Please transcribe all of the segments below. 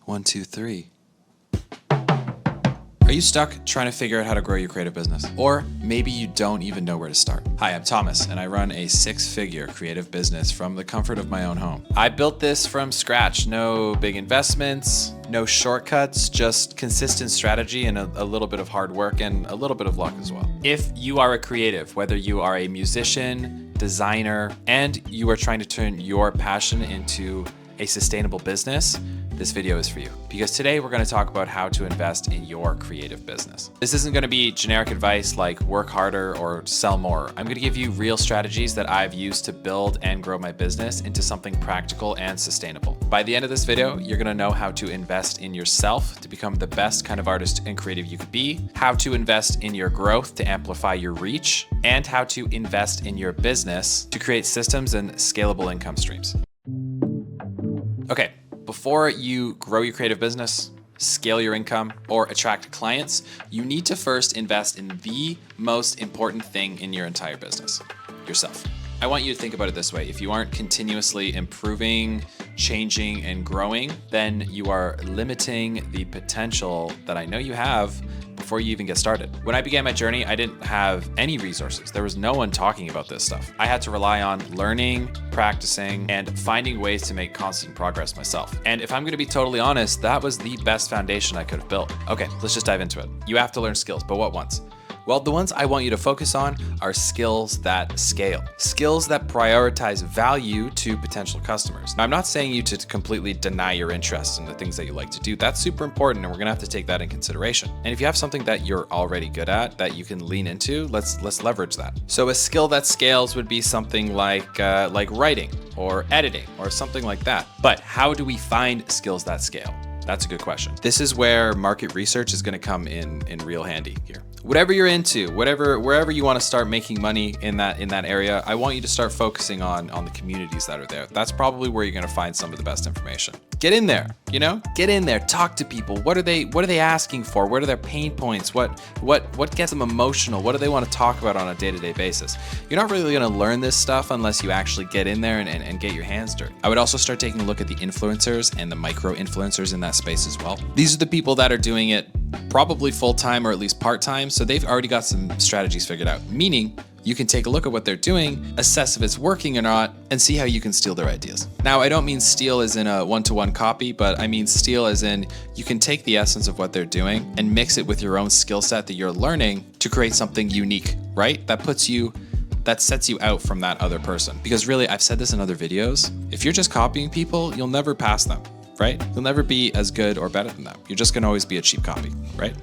1, 2, 3. Are you stuck trying to figure out how to grow your creative business? Or maybe you don't even know where to start. Hi, I'm Thomas, and I run a 6-figure creative business from the comfort of my own home. I built this from scratch. No big investments, no shortcuts, just consistent strategy and a little bit of hard work and a little bit of luck as well. If you are a creative, whether you are a musician, designer, and you are trying to turn your passion into a sustainable business, this video is for you. Because today we're going to talk about how to invest in your creative business. This isn't going to be generic advice like work harder or sell more. I'm going to give you real strategies that I've used to build and grow my business into something practical and sustainable. By the end of this video, you're going to know how to invest in yourself to become the best kind of artist and creative you could be, how to invest in your growth to amplify your reach, and how to invest in your business to create systems and scalable income streams. Okay. Before you grow your creative business, scale your income, or attract clients, you need to first invest in the most important thing in your entire business, yourself. I want you to think about it this way. If you aren't continuously improving, changing, and growing, then you are limiting the potential that I know you have before you even get started. When I began my journey, I didn't have any resources. There was no one talking about this stuff. I had to rely on learning, practicing, and finding ways to make constant progress myself. And if I'm gonna be totally honest, that was the best foundation I could have built. Okay, let's just dive into it. You have to learn skills, but what ones? Well, the ones I want you to focus on are skills that scale, skills that prioritize value to potential customers. Now, I'm not saying you to completely deny your interest in the things that you like to do. That's super important, and we're gonna have to take that in consideration. And if you have something that you're already good at that you can lean into, let's leverage that. So a skill that scales would be something like writing or editing or something like that. But how do we find skills that scale? That's a good question. This is where market research is gonna come in real handy here. Whatever you're into, wherever you want to start making money in that area, I want you to start focusing on the communities that are there. That's probably where you're going to find some of the best information. Get in there, get in there, talk to people. What are they asking for? What are their pain points? What gets them emotional? What do they want to talk about on a day-to-day basis? You're not really going to learn this stuff unless you actually get in there and get your hands dirty. I would also start taking a look at the influencers and the micro influencers in that space as well. These are the people that are doing it probably full-time or at least part-time, so they've already got some strategies figured out, meaning you can take a look at what they're doing, assess if it's working or not, and see how you can steal their ideas. Now, I don't mean steal as in a one-to-one copy, but I mean steal as in you can take the essence of what they're doing and mix it with your own skill set that you're learning to create something unique, right? That sets you out from that other person. Because really, I've said this in other videos, if you're just copying people, you'll never pass them, right? You'll never be as good or better than them. You're just gonna always be a cheap copy, right?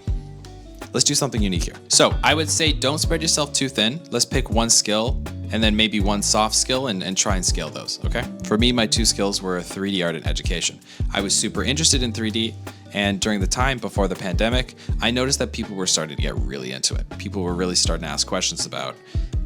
Let's do something unique here. So I would say don't spread yourself too thin. Let's pick one skill and then maybe one soft skill and try and scale those, okay? For me, my 2 skills were 3D art and education. I was super interested in 3D, and during the time before the pandemic, I noticed that people were starting to get really into it. People were really starting to ask questions about,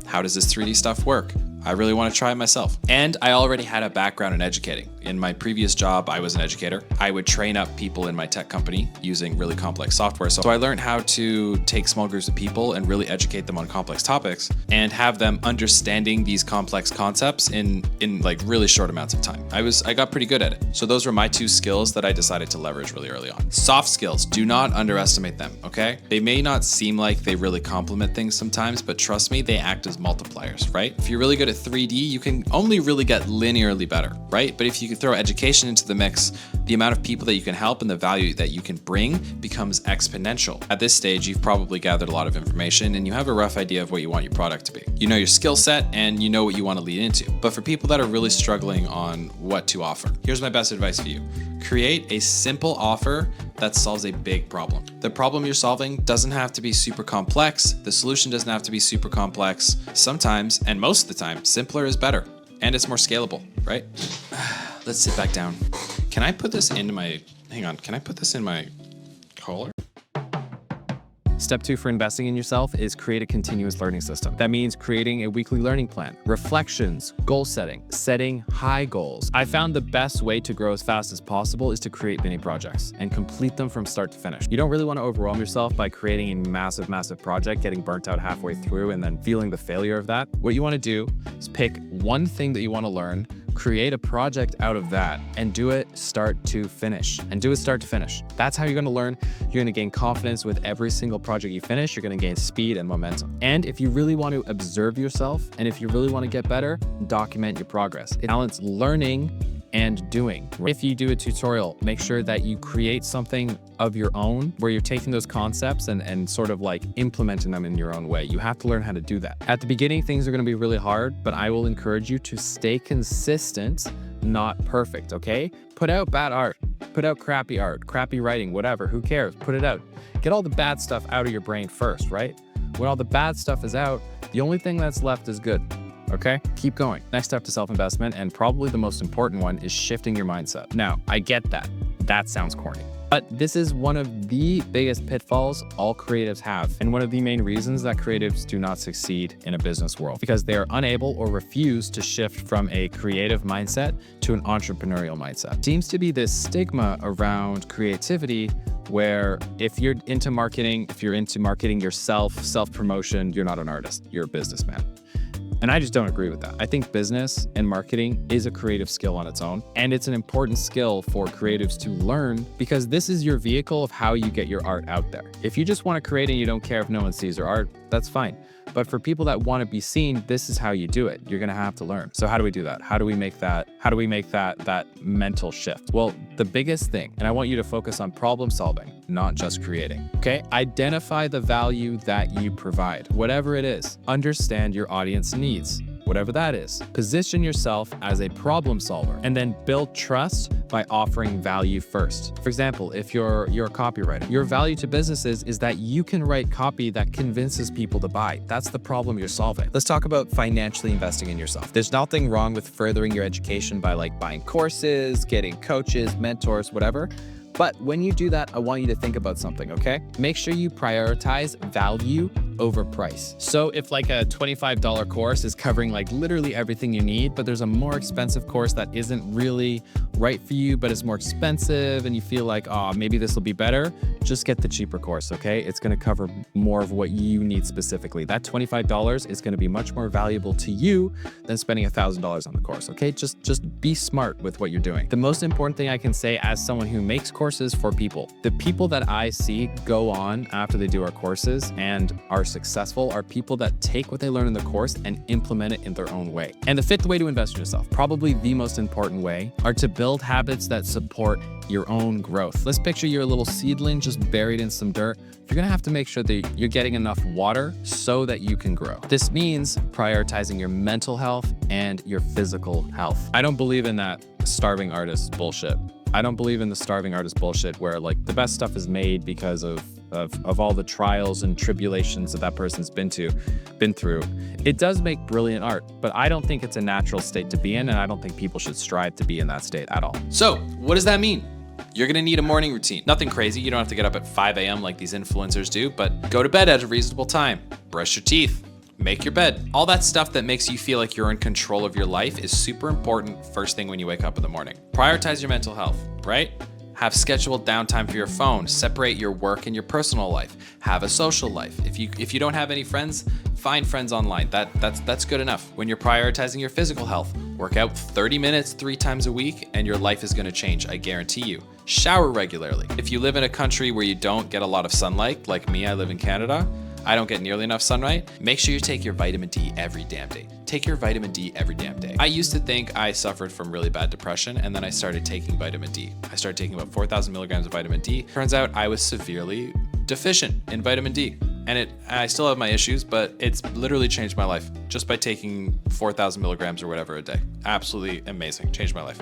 how does this 3D stuff work? I really want to try it myself. And I already had a background in educating. In my previous job, I was an educator. I would train up people in my tech company using really complex software. So I learned how to take small groups of people and really educate them on complex topics and have them understanding these complex concepts in like really short amounts of time. I got pretty good at it. So those were my 2 skills that I decided to leverage really early on. Soft skills, do not underestimate them, okay? They may not seem like they really complement things sometimes, but trust me, they act as multipliers, right? If you're really good at 3D, you can only really get linearly better, right? But if you can throw education into the mix, the amount of people that you can help and the value that you can bring becomes exponential. At this stage, you've probably gathered a lot of information and you have a rough idea of what you want your product to be. You know your skill set and you know what you want to lead into. But for people that are really struggling on what to offer, here's my best advice for you. Create a simple offer that solves a big problem. The problem you're solving doesn't have to be super complex. The solution doesn't have to be super complex. Sometimes, and most of the time, simpler is better. And it's more scalable, right? Let's sit back down. Can I put this in my collar? Step 2 for investing in yourself is create a continuous learning system. That means creating a weekly learning plan, reflections, goal setting high goals. I found the best way to grow as fast as possible is to create mini projects and complete them from start to finish. You don't really want to overwhelm yourself by creating a massive project, getting burnt out halfway through and then feeling the failure of that. What you want to do is pick one thing that you want to learn, create a project out of that and do it start to finish. That's how you're going to learn. You're going to gain confidence with every single project you finish. You're going to gain speed and momentum. And if you really want to observe yourself and if you really want to get better, document your progress. It balance learning and doing. If you do a tutorial, make sure that you create something of your own where you're taking those concepts and sort of like implementing them in your own way. You have to learn how to do that. At the beginning, things are going to be really hard, but I will encourage you to stay consistent, not perfect, okay? Put out bad art, put out crappy art, crappy writing, whatever, who cares? Put it out. Get all the bad stuff out of your brain first, right? When all the bad stuff is out, the only thing that's left is good. Okay, keep going. Next step to self-investment, and probably the most important one, is shifting your mindset. Now, I get that. That sounds corny. But this is one of the biggest pitfalls all creatives have, and one of the main reasons that creatives do not succeed in a business world, because they are unable or refuse to shift from a creative mindset to an entrepreneurial mindset. Seems to be this stigma around creativity where if you're into marketing yourself, self-promotion, you're not an artist, you're a businessman. And I just don't agree with that. I think business and marketing is a creative skill on its own, and it's an important skill for creatives to learn because this is your vehicle of how you get your art out there. If you just want to create and you don't care if no one sees your art, that's fine. But for people that want to be seen, this is how you do it. You're going to have to learn. So how do we do that? How do we make that mental shift? Well, the biggest thing, and I want you to focus on problem solving, not just creating, okay? Identify the value that you provide, whatever it is. Understand your audience needs, whatever that is. Position yourself as a problem solver and then build trust by offering value first. For example, if you're a copywriter, your value to businesses is that you can write copy that convinces people to buy. That's the problem you're solving. Let's talk about financially investing in yourself. There's nothing wrong with furthering your education by like buying courses, getting coaches, mentors, whatever. But when you do that, I want you to think about something, okay? Make sure you prioritize value over price. So if like a $25 course is covering like literally everything you need, but there's a more expensive course that isn't really right for you, but it's more expensive and you feel like, oh, maybe this will be better, just get the cheaper course, okay? It's gonna cover more of what you need specifically. That $25 is gonna be much more valuable to you than spending $1,000 on the course, okay? Just be smart with what you're doing. The most important thing I can say as someone who makes courses for people, the people that I see go on after they do our courses and are successful are people that take what they learn in the course and implement it in their own way. And the fifth way to invest in yourself, probably the most important way, are to build habits that support your own growth. Let's picture you're a little seedling just buried in some dirt. You're gonna have to make sure that you're getting enough water so that you can grow. This means prioritizing your mental health and your physical health. I don't believe in that starving artist bullshit. I don't believe in the starving artist bullshit where like the best stuff is made because of all the trials and tribulations that person's been through. It does make brilliant art, but I don't think it's a natural state to be in, and I don't think people should strive to be in that state at all. So what does that mean? You're gonna need a morning routine. Nothing crazy, you don't have to get up at 5 a.m. like these influencers do, but go to bed at a reasonable time. Brush your teeth, make your bed. All that stuff that makes you feel like you're in control of your life is super important first thing when you wake up in the morning. Prioritize your mental health, right? Have scheduled downtime for your phone. Separate your work and your personal life. Have a social life. If you don't have any friends, find friends online. That's good enough. When you're prioritizing your physical health, work out 30 minutes 3 times a week and your life is gonna change, I guarantee you. Shower regularly. If you live in a country where you don't get a lot of sunlight, like me, I live in Canada, I don't get nearly enough sunlight, make sure you take your vitamin D every damn day. Take your vitamin D every damn day. I used to think I suffered from really bad depression, and then I started taking vitamin D. I started taking about 4,000 milligrams of vitamin D. Turns out I was severely deficient in vitamin D. And I still have my issues, but it's literally changed my life just by taking 4,000 milligrams or whatever a day. Absolutely amazing, changed my life.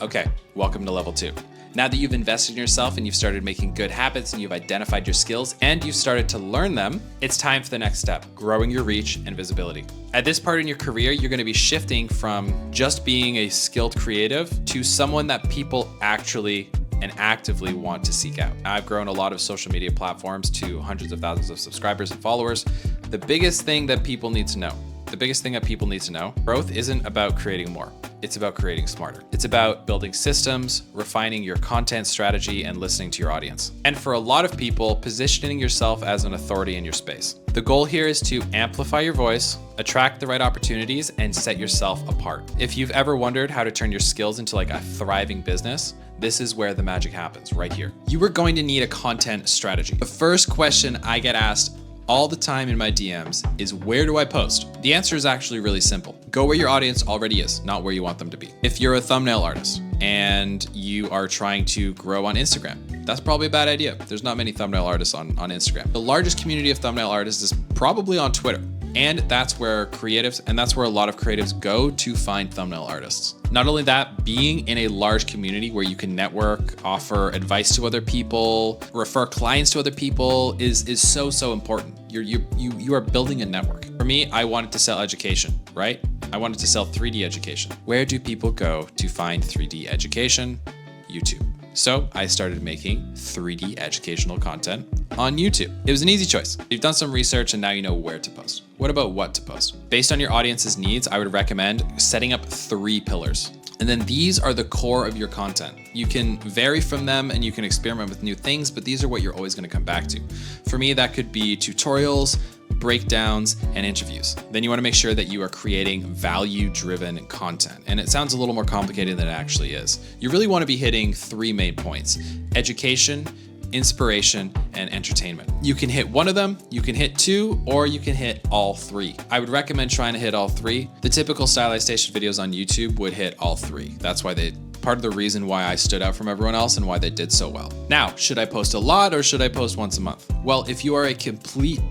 Okay, welcome to level 2. Now that you've invested in yourself and you've started making good habits and you've identified your skills and you've started to learn them, it's time for the next step, growing your reach and visibility. At this part in your career, you're gonna be shifting from just being a skilled creative to someone that people actually and actively want to seek out. I've grown a lot of social media platforms to hundreds of thousands of subscribers and followers. The biggest thing that people need to know the biggest thing that people need to know, growth isn't about creating more. It's about creating smarter. It's about building systems, refining your content strategy, and listening to your audience. And for a lot of people, positioning yourself as an authority in your space. The goal here is to amplify your voice, attract the right opportunities, and set yourself apart. If you've ever wondered how to turn your skills into like a thriving business, this is where the magic happens, right here. You are going to need a content strategy. The first question I get asked all the time in my DMs is, where do I post? The answer is actually really simple. Go where your audience already is, not where you want them to be. If you're a thumbnail artist and you are trying to grow on Instagram, that's probably a bad idea. There's not many thumbnail artists on Instagram. The largest community of thumbnail artists is probably on Twitter. And that's where a lot of creatives go to find thumbnail artists. Not only that, being in a large community where you can network, offer advice to other people, refer clients to other people is so important. You are building a network. For me, I wanted to sell education, right? I wanted to sell 3D education. Where do people go to find 3D education? YouTube. So I started making 3D educational content on YouTube. It was an easy choice. You've done some research and now you know where to post. What about what to post? Based on your audience's needs, I would recommend setting up 3 pillars. And then these are the core of your content. You can vary from them and you can experiment with new things, but these are what you're always going to come back to. For me, that could be tutorials, breakdowns, and interviews. Then you want to make sure that you are creating value-driven content. And it sounds a little more complicated than it actually is. You really want to be hitting 3 main points: education, inspiration, and entertainment. You can hit one of them, you can hit 2, or you can hit all 3. I would recommend trying to hit all 3. The typical stylization videos on YouTube would hit all 3. That's why part of the reason why I stood out from everyone else and why they did so well. Now, should I post a lot or should I post once a month? Well, if you're a complete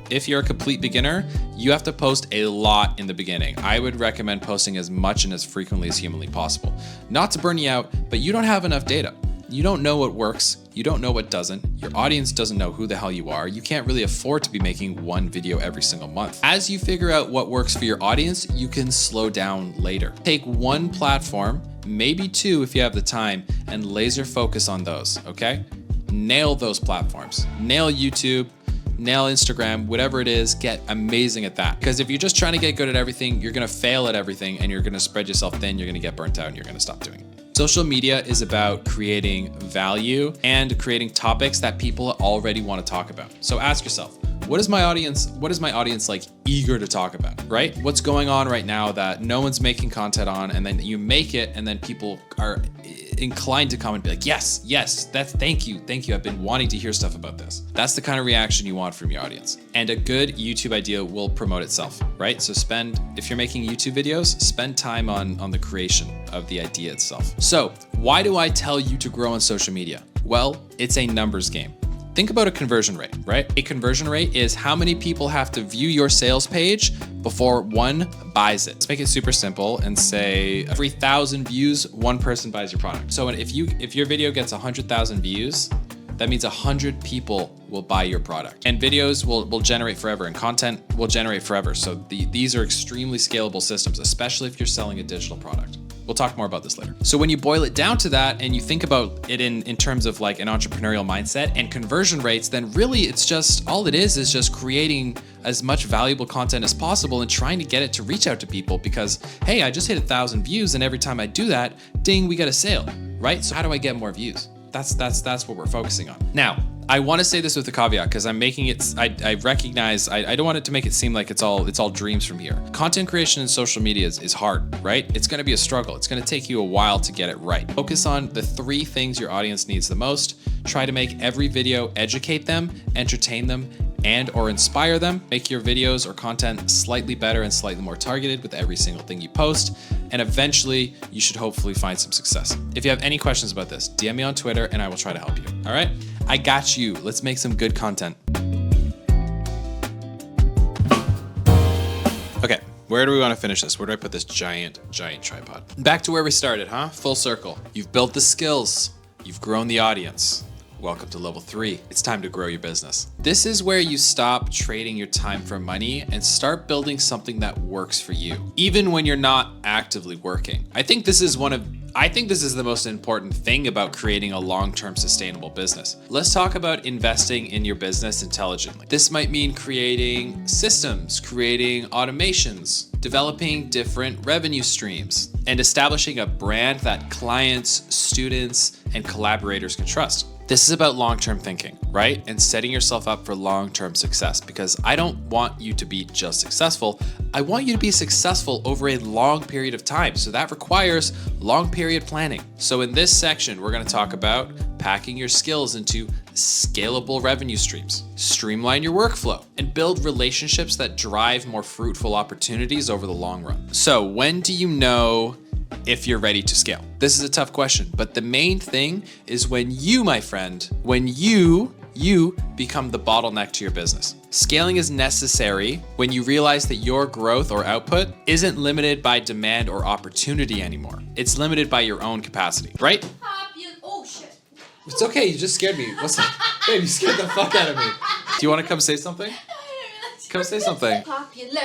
beginner, you have to post a lot in the beginning. I would recommend posting as much and as frequently as humanly possible. Not to burn you out, but you don't have enough data. You don't know what works. You don't know what doesn't. Your audience doesn't know who the hell you are. You can't really afford to be making 1 video every single month. As you figure out what works for your audience, you can slow down later. Take 1 platform, maybe 2 if you have the time, and laser focus on those, okay? Nail those platforms. Nail YouTube, nail Instagram, whatever it is, get amazing at that. Because if you're just trying to get good at everything, you're gonna fail at everything and you're gonna spread yourself thin, you're gonna get burnt out and you're gonna stop doing it. Social media is about creating value and creating topics that people already want to talk about. So ask yourself, what is my audience like eager to talk about, right? What's going on right now that no one's making content on, and then you make it and then people are inclined to come and be like, yes, thank you. I've been wanting to hear stuff about this. That's the kind of reaction you want from your audience. And a good YouTube idea will promote itself, right? So if you're making YouTube videos, spend time on the creation of the idea itself. So why do I tell you to grow on social media? Well, it's a numbers game. Think about a conversion rate, right? A conversion rate is how many people have to view your sales page before one buys it. Let's make it super simple and say every 1,000 views, 1 person buys your product. So if your video gets 100,000 views, that means 100 people will buy your product. And videos will generate forever and content will generate forever. So these are extremely scalable systems, especially if you're selling a digital product. We'll talk more about this later. So when you boil it down to that and you think about it in terms of like an entrepreneurial mindset and conversion rates, then really it's just, all it is just creating as much valuable content as possible and trying to get it to reach out to people because, hey, I just hit 1,000 views and every time I do that, ding, we get a sale, right? So how do I get more views? That's what we're focusing on. Now, I want to say this with a caveat because I'm making it, I recognize, I don't want it to make it seem like it's all dreams from here. Content creation in social media is hard, right? It's going to be a struggle. It's going to take you a while to get it right. Focus on the 3 things your audience needs the most. Try to make every video educate them, entertain them, and or inspire them. Make your videos or content slightly better and slightly more targeted with every single thing you post. And eventually you should hopefully find some success. If you have any questions about this, DM me on Twitter and I will try to help you. All right? I got you. Let's make some good content. Okay, where do we want to finish this? Where do I put this giant tripod? Back to where we started, huh? Full circle. You've built the skills. You've grown the audience. Welcome to level 3. It's time to grow your business. This is where you stop trading your time for money and start building something that works for you, even when you're not actively working. I think this is I think this is the most important thing about creating a long-term sustainable business. Let's talk about investing in your business intelligently. This might mean creating systems, creating automations, developing different revenue streams, and establishing a brand that clients, students, and collaborators can trust. This is about long-term thinking, right? And setting yourself up for long-term success, because I don't want you to be just successful. I want you to be successful over a long period of time. So that requires long period planning. So in this section, we're going to talk about packing your skills into scalable revenue streams, streamline your workflow, and build relationships that drive more fruitful opportunities over the long run. So when do you know if you're ready to scale? This is a tough question, but the main thing is when you, my friend, when you become the bottleneck to your business. Scaling is necessary when you realize that your growth or output isn't limited by demand or opportunity anymore. It's limited by your own capacity, right? Oh shit. It's okay, you just scared me. What's up? Babe, you scared the fuck out of me. Do you want to come say something? Come say something. Popular.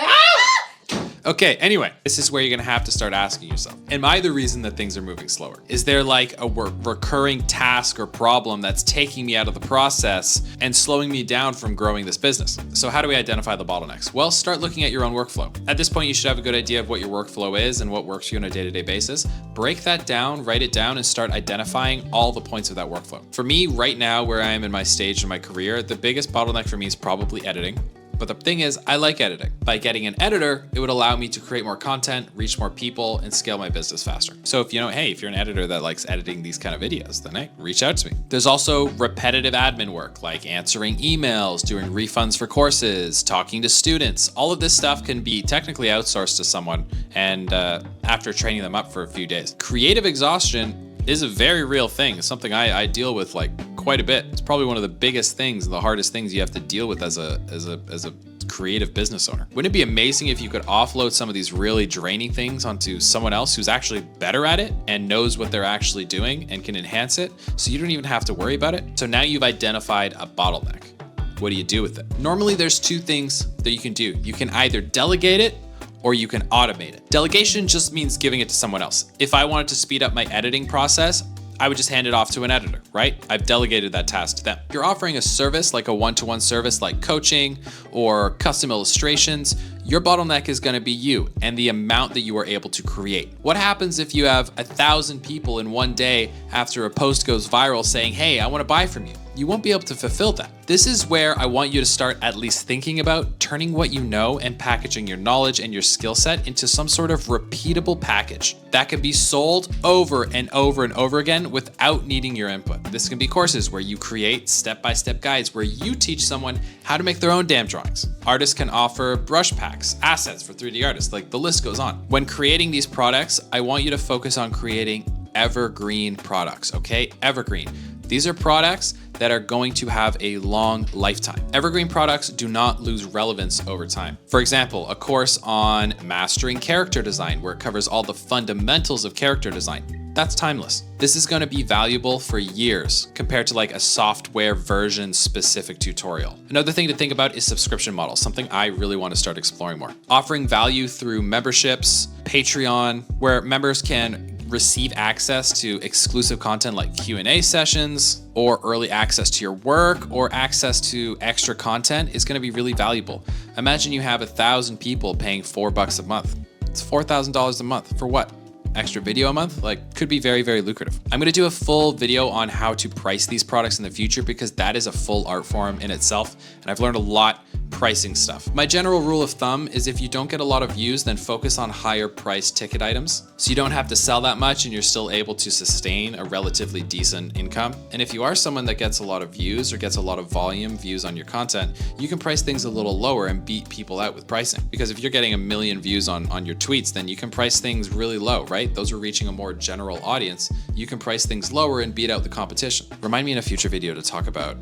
Okay, anyway, this is where you're gonna have to start asking yourself, am I the reason that things are moving slower? Is there like a recurring task or problem that's taking me out of the process and slowing me down from growing this business? So how do we identify the bottlenecks? Well, start looking at your own workflow. At this point, you should have a good idea of what your workflow is and what works for you on a day-to-day basis. Break that down, write it down, and start identifying all the points of that workflow. For me, right now, where I am in my stage in my career, the biggest bottleneck for me is probably editing. But the thing is, I like editing. By getting an editor, it would allow me to create more content, reach more people, and scale my business faster. So if you're an editor that likes editing these kind of videos, then hey, reach out to me. There's also repetitive admin work, like answering emails, doing refunds for courses, talking to students. All of this stuff can be technically outsourced to someone, and after training them up for a few days. Creative exhaustion is a very real thing. It's something I deal with like quite a bit. It's probably one of the biggest things, the hardest things you have to deal with as a creative business owner. Wouldn't it be amazing if you could offload some of these really draining things onto someone else who's actually better at it and knows what they're actually doing and can enhance it, so you don't even have to worry about it? So now you've identified a bottleneck. What do you do with it? Normally there's two things that you can do. You can either delegate it or you can automate it. Delegation just means giving it to someone else. If I wanted to speed up my editing process, I would just hand it off to an editor, right? I've delegated that task to them. If you're offering a service like a one-to-one service like coaching or custom illustrations, your bottleneck is gonna be you and the amount that you are able to create. What happens if you have 1,000 people in one day after a post goes viral saying, hey, I wanna buy from you? You won't be able to fulfill that. This is where I want you to start at least thinking about turning what you know and packaging your knowledge and your skill set into some sort of repeatable package that can be sold over and over and over again without needing your input. This can be courses where you create step-by-step guides where you teach someone how to make their own damn drawings. Artists can offer brush packs, assets for 3D artists, like the list goes on. When creating these products, I want you to focus on creating evergreen products, okay? Evergreen. These are products that are going to have a long lifetime. Evergreen products do not lose relevance over time. For example, a course on mastering character design where it covers all the fundamentals of character design. That's timeless. This is going to be valuable for years compared to like a software version specific tutorial. Another thing to think about is subscription models, something I really want to start exploring more. Offering value through memberships, Patreon, where members can receive access to exclusive content like Q&A sessions or early access to your work or access to extra content is going to be really valuable. Imagine you have 1,000 people paying $4 a month. It's $4,000 a month for what? Extra video a month? Like, could be very, very lucrative. I'm gonna do a full video on how to price these products in the future because that is a full art form in itself, and I've learned a lot pricing stuff. My general rule of thumb is if you don't get a lot of views, then focus on higher price ticket items so you don't have to sell that much and you're still able to sustain a relatively decent income. And if you are someone that gets a lot of views or gets a lot of volume views on your content, you can price things a little lower and beat people out with pricing. Because if you're getting 1 million views on your tweets, then you can price things really low, right? Those are reaching a more general audience. You can price things lower and beat out the competition. Remind me in a future video to talk about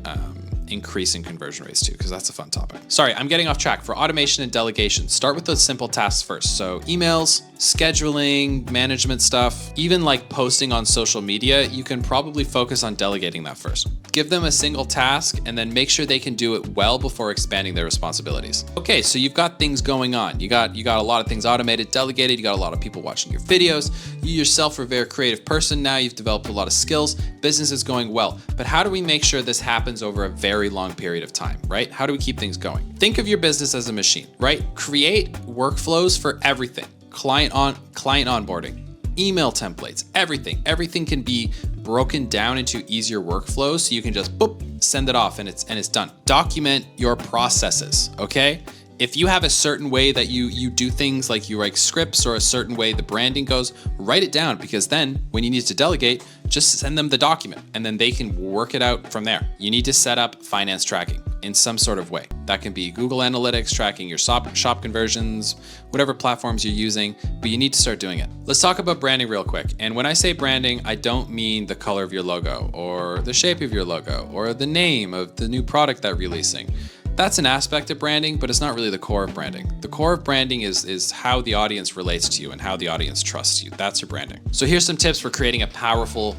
increasing conversion rates too, because that's a fun topic. Sorry, I'm getting off track. For automation and delegation, start with those simple tasks first. So emails, scheduling, management stuff, even like posting on social media, you can probably focus on delegating that first. Give them a single task and then make sure they can do it well before expanding their responsibilities. Okay, so you've got things going on. You got a lot of things automated, delegated. You got a lot of people watching your videos. You yourself are a very creative person now. You've developed a lot of skills. Business is going well. But how do we make sure this happens over a very long period of time, right? How do we keep things going? Think of your business as a machine, right? Create workflows for everything. Client onboarding, email templates, everything. Everything can be broken down into easier workflows so you can just boop, send it off and it's done. Document your processes, okay? If you have a certain way that you do things, like you write scripts, or a certain way the branding goes, write it down, because then when you need to delegate, just send them the document and then they can work it out from there. You need to set up finance tracking in some sort of way. That can be Google Analytics, tracking your shop conversions, whatever platforms you're using, but you need to start doing it. Let's talk about branding real quick. And when I say branding, I don't mean the color of your logo or the shape of your logo or the name of the new product that we're releasing. That's an aspect of branding, but it's not really the core of branding. The core of branding is how the audience relates to you and how the audience trusts you. That's your branding. So here's some tips for creating a powerful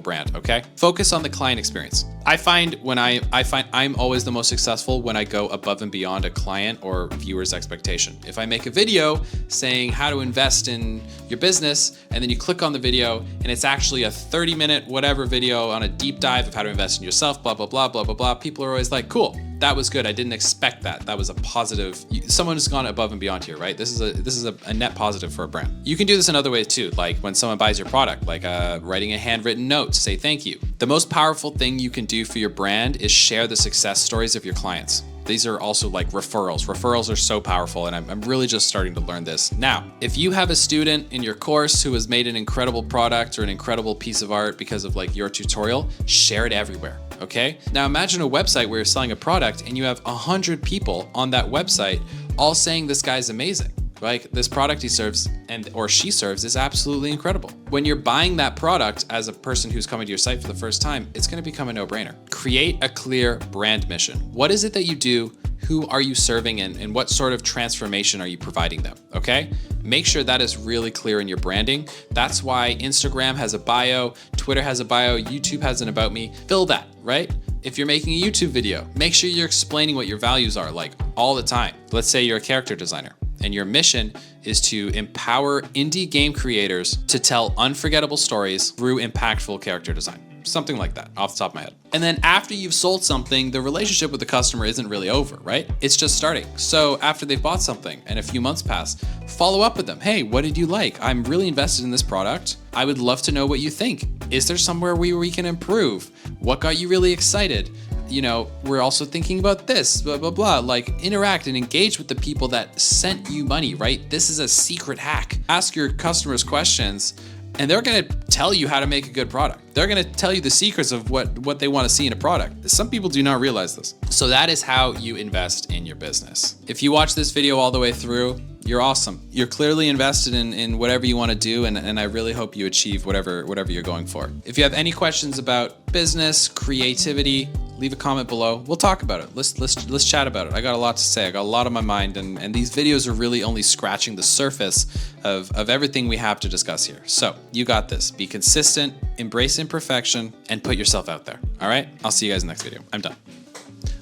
brand, okay? Focus on the client experience. I find I'm always the most successful when I go above and beyond a client or viewer's expectation. If I make a video saying how to invest in your business, and then you click on the video and it's actually a 30-minute whatever video on a deep dive of how to invest in yourself, blah, blah, blah, blah, blah, blah, people are always like, cool, that was good. I didn't expect that. That was a positive. Someone has gone above and beyond here, right? This is a net positive for a brand. You can do this in other ways too, like when someone buys your product, like writing a handwritten note to say thank you. The most powerful thing you can do for your brand is share the success stories of your clients. These are also like referrals. Referrals are so powerful, and I'm really just starting to learn this. Now, if you have a student in your course who has made an incredible product or an incredible piece of art because of like your tutorial, share it everywhere, okay? Now imagine a website where you're selling a product and you have 100 people on that website all saying this guy's amazing. Like, this product he serves or she serves is absolutely incredible. When you're buying that product as a person who's coming to your site for the first time, it's gonna become a no-brainer. Create a clear brand mission. What is it that you do? Who are you serving, and what sort of transformation are you providing them, okay? Make sure that is really clear in your branding. That's why Instagram has a bio, Twitter has a bio, YouTube has an about me. Fill that, right? If you're making a YouTube video, make sure you're explaining what your values are, like all the time. Let's say you're a character designer, and your mission is to empower indie game creators to tell unforgettable stories through impactful character design. Something like that, off the top of my head. And then after you've sold something, the relationship with the customer isn't really over, right? It's just starting. So after they've bought something and a few months pass, follow up with them. Hey, what did you like? I'm really invested in this product. I would love to know what you think. Is there somewhere where we can improve? What got you really excited? You know, we're also thinking about this, blah, blah, blah. Like, interact and engage with the people that sent you money, right? This is a secret hack. Ask your customers questions, and they're gonna tell you how to make a good product. They're gonna tell you the secrets of what they wanna see in a product. Some people do not realize this. So that is how you invest in your business. If you watch this video all the way through, you're awesome. You're clearly invested in whatever you wanna do, and I really hope you achieve whatever you're going for. If you have any questions about business, creativity, leave a comment below. We'll talk about it. Let's chat about it. I got a lot to say. I got a lot on my mind, and these videos are really only scratching the surface of everything we have to discuss here. So you got this. Be consistent, embrace imperfection, and put yourself out there. All right? I'll see you guys in the next video. I'm done.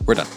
We're done.